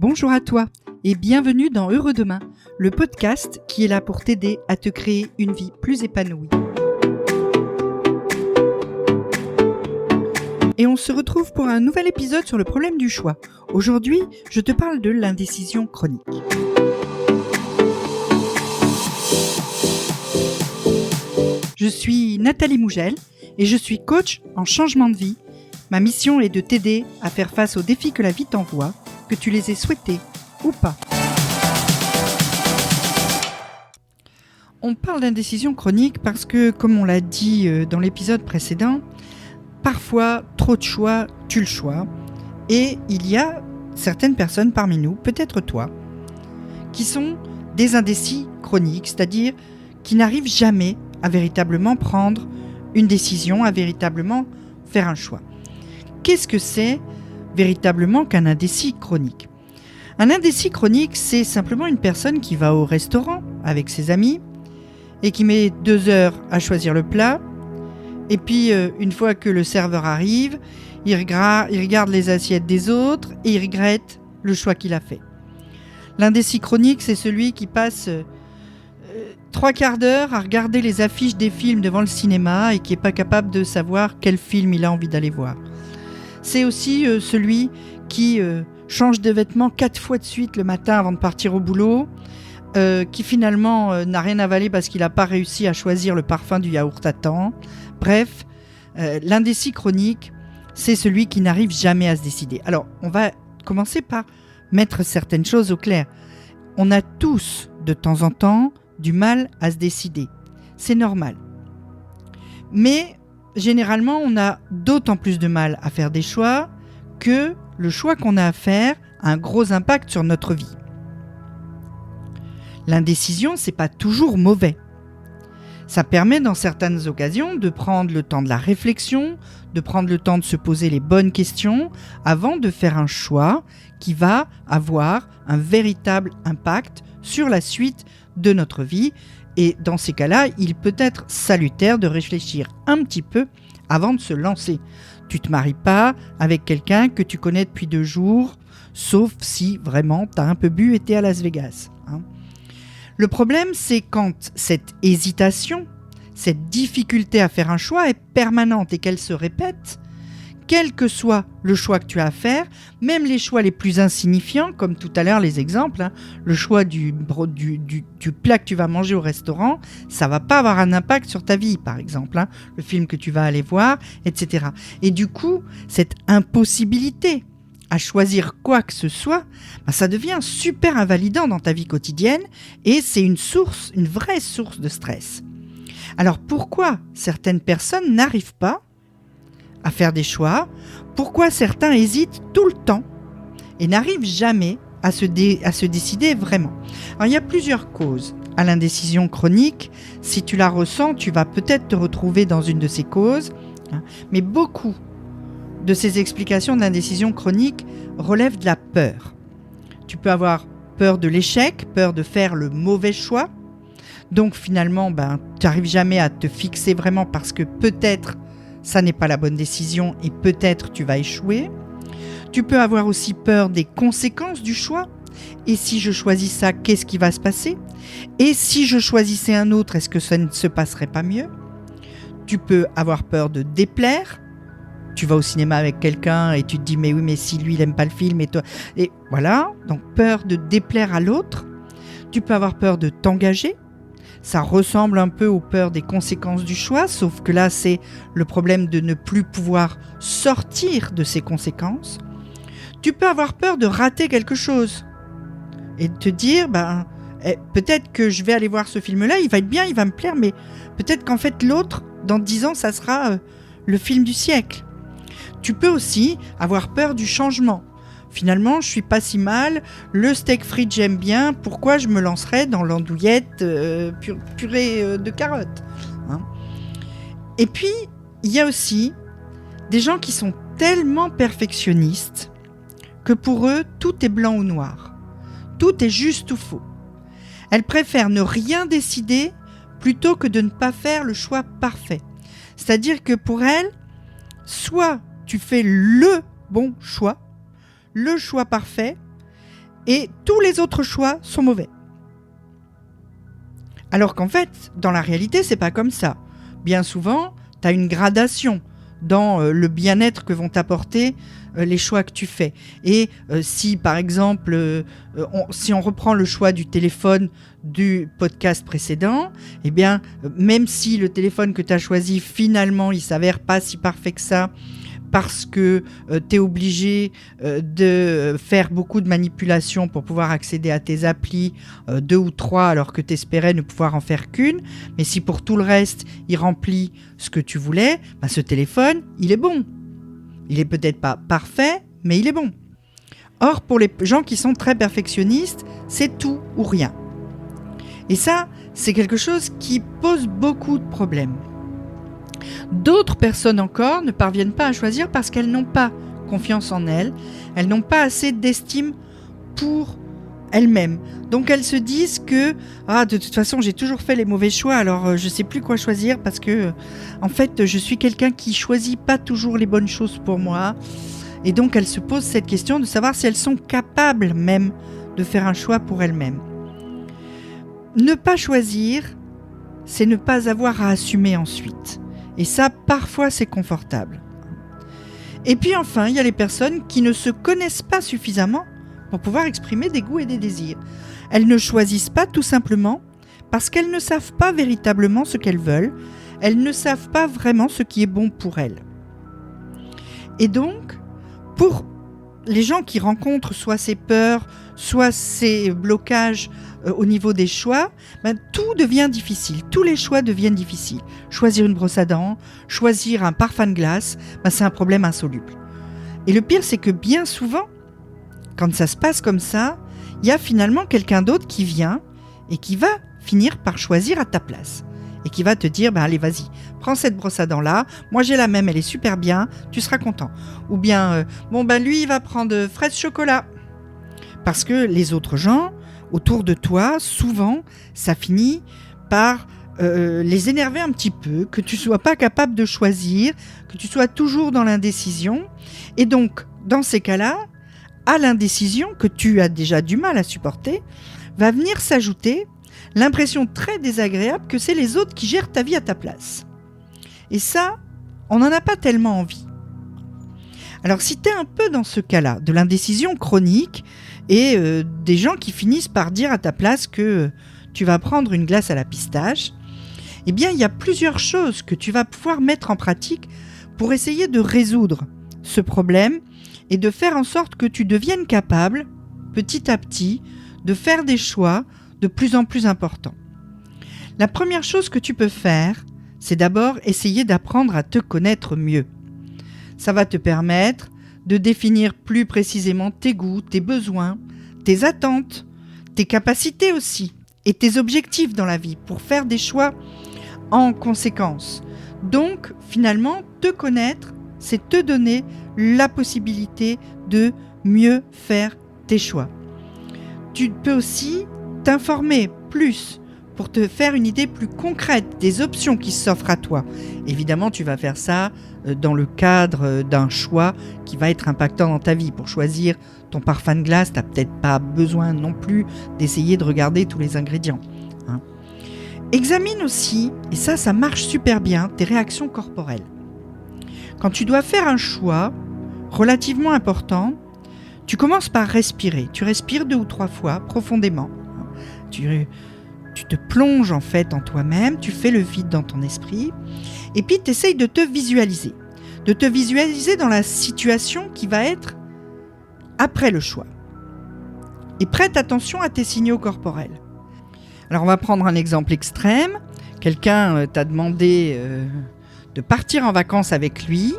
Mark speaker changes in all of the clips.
Speaker 1: Bonjour à toi et bienvenue dans Heureux Demain, le podcast qui est là pour t'aider à te créer une vie plus épanouie. Et on se retrouve pour un nouvel épisode sur le problème du choix. Aujourd'hui, je te parle de l'indécision chronique. Je suis Nathalie Mougel et je suis coach en changement de vie. Ma mission est de t'aider à faire face aux défis que la vie t'envoie, que tu les aies souhaités ou pas. On parle d'indécision chronique parce que, comme on l'a dit dans l'épisode précédent, parfois, trop de choix tue le choix. Et il y a certaines personnes parmi nous, peut-être toi, qui sont des indécis chroniques, c'est-à-dire qui n'arrivent jamais à véritablement prendre une décision, à véritablement faire un choix. Qu'est-ce que c'est véritablement qu'un indécis chronique ? Un indécis chronique, c'est simplement une personne qui va au restaurant avec ses amis et qui met 2 heures à choisir le plat. Et puis, une fois que le serveur arrive, il regarde les assiettes des autres et il regrette le choix qu'il a fait. L'indécis chronique, c'est celui qui passe 3/4 d'heure à regarder les affiches des films devant le cinéma et qui n'est pas capable de savoir quel film il a envie d'aller voir. C'est aussi celui qui change de vêtements 4 fois de suite le matin avant de partir au boulot, qui finalement n'a rien avalé parce qu'il n'a pas réussi à choisir le parfum du yaourt à temps. Bref, l'indécis chronique, c'est celui qui n'arrive jamais à se décider. Alors, on va commencer par mettre certaines choses au clair. On a tous, de temps en temps, du mal à se décider. C'est normal. Mais généralement, on a d'autant plus de mal à faire des choix que le choix qu'on a à faire a un gros impact sur notre vie. L'indécision, c'est pas toujours mauvais. Ça permet dans certaines occasions de prendre le temps de la réflexion, de prendre le temps de se poser les bonnes questions avant de faire un choix qui va avoir un véritable impact sur la suite de notre vie. Et dans ces cas-là, il peut être salutaire de réfléchir un petit peu avant de se lancer. Tu ne te maries pas avec quelqu'un que tu connais depuis 2 jours, sauf si vraiment tu as un peu bu et tu es à Las Vegas. Le problème, c'est quand cette hésitation, cette difficulté à faire un choix est permanente et qu'elle se répète, quel que soit le choix que tu as à faire, même les choix les plus insignifiants, comme tout à l'heure les exemples, le choix du plat que tu vas manger au restaurant, ça ne va pas avoir un impact sur ta vie, par exemple, le film que tu vas aller voir, etc. Et du coup, cette impossibilité à choisir quoi que ce soit, ça devient super invalidant dans ta vie quotidienne et c'est une vraie source de stress. Alors pourquoi certaines personnes n'arrivent pas à faire des choix? Pourquoi certains hésitent tout le temps et n'arrivent jamais à se décider vraiment? Alors il y a plusieurs causes à l'indécision chronique. Si tu la ressens, tu vas peut-être te retrouver dans une de ces causes, mais beaucoup de ces explications de l'indécision chronique relèvent de la peur. Tu peux avoir peur de l'échec, peur de faire le mauvais choix. Donc finalement, tu n'arrives jamais à te fixer vraiment parce que peut-être ça n'est pas la bonne décision et peut-être tu vas échouer. Tu peux avoir aussi peur des conséquences du choix. Et si je choisis ça, qu'est-ce qui va se passer ? Et si je choisissais un autre, est-ce que ça ne se passerait pas mieux ? Tu peux avoir peur de déplaire. Tu vas au cinéma avec quelqu'un et tu te dis mais oui, mais si lui il n'aime pas le film et toi... Et voilà, donc peur de déplaire à l'autre. Tu peux avoir peur de t'engager. Ça ressemble un peu aux peurs des conséquences du choix, sauf que là, c'est le problème de ne plus pouvoir sortir de ces conséquences. Tu peux avoir peur de rater quelque chose et de te dire, peut-être que je vais aller voir ce film-là, il va être bien, il va me plaire, mais peut-être qu'en fait, l'autre, dans 10 ans, ça sera le film du siècle. Tu peux aussi avoir peur du changement. Finalement, je suis pas si mal, le steak frites j'aime bien, pourquoi je me lancerais dans l'andouillette purée de carottes, Et puis, il y a aussi des gens qui sont tellement perfectionnistes que pour eux, tout est blanc ou noir. Tout est juste ou faux. Elles préfèrent ne rien décider plutôt que de ne pas faire le choix parfait. C'est-à-dire que pour elles, soit tu fais le bon choix, le choix parfait, et tous les autres choix sont mauvais. Alors qu'en fait, dans la réalité, c'est pas comme ça. Bien souvent, tu as une gradation dans le bien-être que vont t'apporter les choix que tu fais. Et si, par exemple, si on reprend le choix du téléphone du podcast précédent, eh bien, même si le téléphone que tu as choisi, finalement, il s'avère pas si parfait que ça, parce que tu es obligé de faire beaucoup de manipulations pour pouvoir accéder à tes applis, 2 ou 3, alors que tu espérais ne pouvoir en faire qu'une. Mais si pour tout le reste, il remplit ce que tu voulais, bah, ce téléphone, il est bon. Il est peut-être pas parfait, mais il est bon. Or, pour les gens qui sont très perfectionnistes, c'est tout ou rien. Et ça, c'est quelque chose qui pose beaucoup de problèmes. D'autres personnes encore ne parviennent pas à choisir parce qu'elles n'ont pas confiance en elles, elles n'ont pas assez d'estime pour elles-mêmes. Donc elles se disent que de toute façon j'ai toujours fait les mauvais choix, alors je sais plus quoi choisir parce que en fait je suis quelqu'un qui choisit pas toujours les bonnes choses pour moi. Et donc elles se posent cette question de savoir si elles sont capables même de faire un choix pour elles-mêmes. Ne pas choisir, c'est ne pas avoir à assumer ensuite. Et ça, parfois, c'est confortable. Et puis enfin, il y a les personnes qui ne se connaissent pas suffisamment pour pouvoir exprimer des goûts et des désirs. Elles ne choisissent pas tout simplement parce qu'elles ne savent pas véritablement ce qu'elles veulent. Elles ne savent pas vraiment ce qui est bon pour elles. Et donc, pour les gens qui rencontrent soit ces peurs, soit ces blocages au niveau des choix, tout devient difficile. Tous les choix deviennent difficiles. Choisir une brosse à dents, choisir un parfum de glace, c'est un problème insoluble. Et le pire, c'est que bien souvent, quand ça se passe comme ça, il y a finalement quelqu'un d'autre qui vient et qui va finir par choisir à ta place. Et qui va te dire, allez, vas-y, prends cette brosse à dents là, moi j'ai la même, elle est super bien, tu seras content. Ou bien, lui il va prendre fraise chocolat. Parce que les autres gens autour de toi, souvent, ça finit par les énerver un petit peu, que tu sois pas capable de choisir, que tu sois toujours dans l'indécision. Et donc, dans ces cas-là, à l'indécision que tu as déjà du mal à supporter, va venir s'ajouter l'impression très désagréable que c'est les autres qui gèrent ta vie à ta place. Et ça, on n'en a pas tellement envie. Alors si tu es un peu dans ce cas-là, de l'indécision chronique et des gens qui finissent par dire à ta place que tu vas prendre une glace à la pistache, eh bien il y a plusieurs choses que tu vas pouvoir mettre en pratique pour essayer de résoudre ce problème et de faire en sorte que tu deviennes capable, petit à petit, de faire des choix de plus en plus importants. La première chose que tu peux faire, c'est d'abord essayer d'apprendre à te connaître mieux. Ça va te permettre de définir plus précisément tes goûts, tes besoins, tes attentes, tes capacités aussi et tes objectifs dans la vie pour faire des choix en conséquence. Donc, finalement, te connaître, c'est te donner la possibilité de mieux faire tes choix. Tu peux aussi t'informer plus pour te faire une idée plus concrète des options qui s'offrent à toi. Évidemment, tu vas faire ça dans le cadre d'un choix qui va être impactant dans ta vie. Pour choisir ton parfum de glace, tu n'as peut-être pas besoin non plus d'essayer de regarder tous les ingrédients. Examine aussi, et ça marche super bien, tes réactions corporelles. Quand tu dois faire un choix relativement important, tu commences par respirer. Tu respires 2 ou 3 fois profondément. Tu te plonges en fait en toi-même, tu fais le vide dans ton esprit et puis tu essayes de te visualiser. De te visualiser dans la situation qui va être après le choix. Et prête attention à tes signaux corporels. Alors on va prendre un exemple extrême. Quelqu'un t'a demandé de partir en vacances avec lui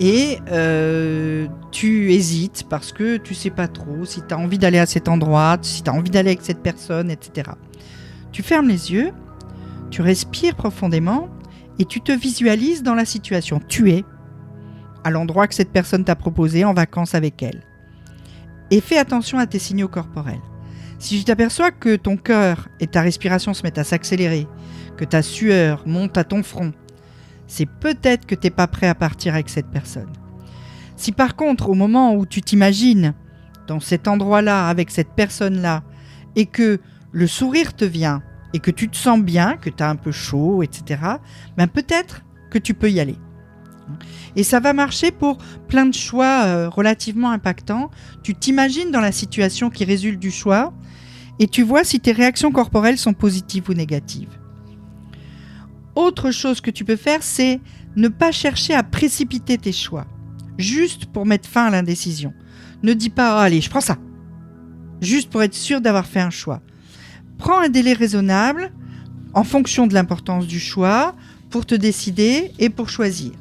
Speaker 1: et tu hésites parce que tu sais pas trop si tu as envie d'aller à cet endroit, si tu as envie d'aller avec cette personne, etc. Tu fermes les yeux, tu respires profondément et tu te visualises dans la situation. Tu es à l'endroit que cette personne t'a proposé en vacances avec elle. Et fais attention à tes signaux corporels. Si tu t'aperçois que ton cœur et ta respiration se mettent à s'accélérer, que ta sueur monte à ton front, c'est peut-être que tu n'es pas prêt à partir avec cette personne. Si par contre, au moment où tu t'imagines dans cet endroit-là, avec cette personne-là, et que le sourire te vient, et que tu te sens bien, que tu as un peu chaud, etc., ben peut-être que tu peux y aller. Et ça va marcher pour plein de choix relativement impactants. Tu t'imagines dans la situation qui résulte du choix, et tu vois si tes réactions corporelles sont positives ou négatives. Autre chose que tu peux faire, c'est ne pas chercher à précipiter tes choix, juste pour mettre fin à l'indécision. Ne dis pas « allez, je prends ça », juste pour être sûr d'avoir fait un choix. Prends un délai raisonnable en fonction de l'importance du choix pour te décider et pour choisir.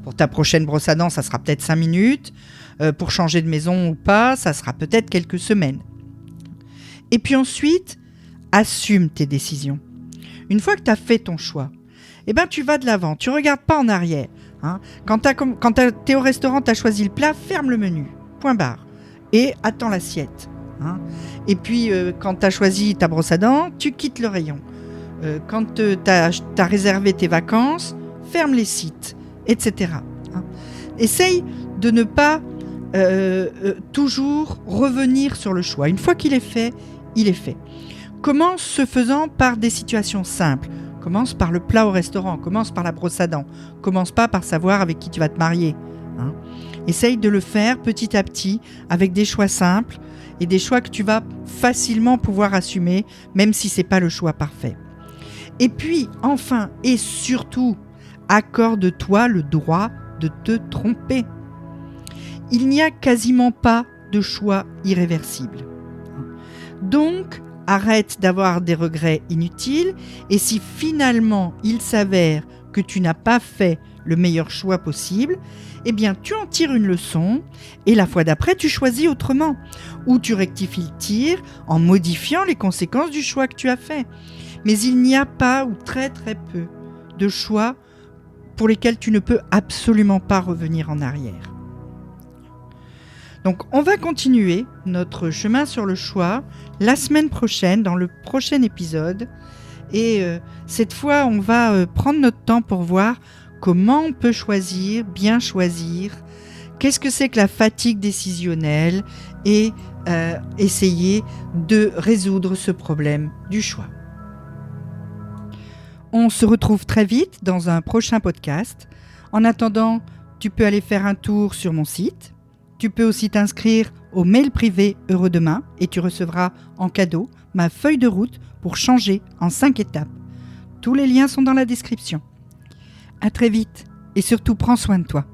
Speaker 1: Pour ta prochaine brosse à dents, ça sera peut-être 5 minutes. Pour changer de maison ou pas, ça sera peut-être quelques semaines. Et puis ensuite, assume tes décisions. Une fois que tu as fait ton choix, tu vas de l'avant, tu ne regardes pas en arrière. Hein. Quand tu es au restaurant, tu as choisi le plat, ferme le menu, point barre, et attends l'assiette. Hein. Et puis, quand tu as choisi ta brosse à dents, tu quittes le rayon. Quand tu as réservé tes vacances, ferme les sites, etc. Hein. Essaye de ne pas toujours revenir sur le choix. Une fois qu'il est fait, il est fait. Commence ce faisant par des situations simples. Commence par le plat au restaurant, commence par la brosse à dents. Commence pas par savoir avec qui tu vas te marier. Hein. Essaye de le faire petit à petit avec des choix simples et des choix que tu vas facilement pouvoir assumer, même si c'est pas le choix parfait. Et puis, enfin et surtout, accorde-toi le droit de te tromper. Il n'y a quasiment pas de choix irréversible. Donc, arrête d'avoir des regrets inutiles et si finalement il s'avère que tu n'as pas fait le meilleur choix possible, tu en tires une leçon et la fois d'après tu choisis autrement ou tu rectifies le tir en modifiant les conséquences du choix que tu as fait. Mais il n'y a pas ou très très peu de choix pour lesquels tu ne peux absolument pas revenir en arrière. Donc on va continuer notre chemin sur le choix la semaine prochaine, dans le prochain épisode. Et cette fois, on va prendre notre temps pour voir comment on peut choisir, bien choisir, qu'est-ce que c'est que la fatigue décisionnelle et essayer de résoudre ce problème du choix. On se retrouve très vite dans un prochain podcast. En attendant, tu peux aller faire un tour sur mon site. Tu peux aussi t'inscrire au mail privé Heureux Demain et tu recevras en cadeau ma feuille de route pour changer en 5 étapes. Tous les liens sont dans la description. À très vite et surtout prends soin de toi.